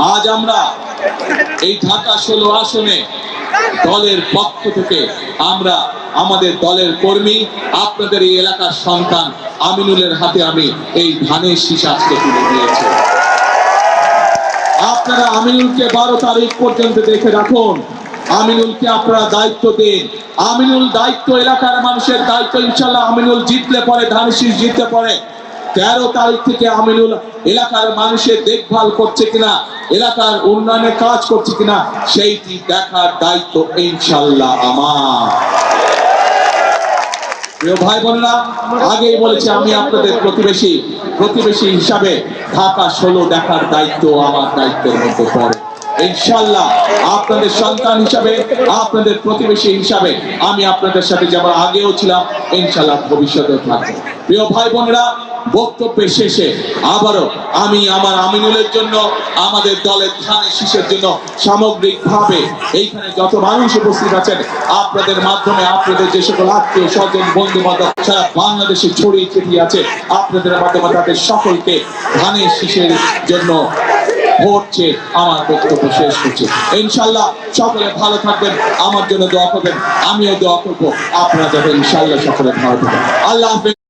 আজ আমরা এই ঢাকা 16 আসনে দলের পক্ষ থেকে আমরা আমাদের দলের কর্মী আপনাদের এই এলাকার সন্তান আমিনুলের হাতে আমি এই ধানের শীষ আজকে তুলে দিয়েছি। আপনারা আমিনুলকে 12 তারিখ পর্যন্ত দেখে রাখুন। আমিনুলকে আপনারা দায়িত্ব দিন। আমিনুল দায়িত্ব, এলাকার মানুষের দায়িত্ব। ইনশাল্লাহ আমিনুল জিতলে পরে, ধানের শীষ জিতলে পরে 13 তারিখ থেকে আমিনুল এলাকার মানুষের দেখভাল করছে কিনা, এলাকার উন্নয়নের কাজ করছে কিনা, সেইটি দেখার দায়িত্ব ইনশাল্লাহ আমার। প্রিয় ভাই বোনেরা, আগেই বলেছি আমি আপনাদের প্রতিবেশী হিসাবে ঢাকা 16 দেখার দায়িত্ব আমার দায়িত্বের মধ্যে পড়ে। ইনশাআল্লাহ আপনাদের সন্তান হিসাবে, আপনাদের প্রতিবেশী হিসাবে আমি আপনাদের সাথে যেমন আগেও ছিলাম ইনশাআল্লাহ ভবিষ্যতেও থাকবো। প্রিয় ভাই বোনেরা, বক্তব্যের শেষে আবারও আমি আমার আমিনুলের জন্য, আমাদের দলের ধানের শীষের জন্য সামগ্রিকভাবে এইখানে যত মানুষ উপস্থিত আছেন আপনাদের মাধ্যমে, আপনাদের যে সকল আত্মীয় স্বজন বন্ধু বান্ধব সারা বাংলাদেশে ছড়িয়ে ছিটিয়ে আছে, আপনাদের মাধ্যমে তাদের সকলকে ধানের শীষের জন্য ভোট চেয়ে আমার বক্তব্য শেষ করছি। ইনশাআল্লাহ সকলে ভালো থাকবেন, আমার জন্য দোয়া করবেন, আমিও দোয়া করবো আপনারা যাতে ইনশাআল্লাহ সকলে ভালো থাকবেন। আল্লাহ হাফেজ।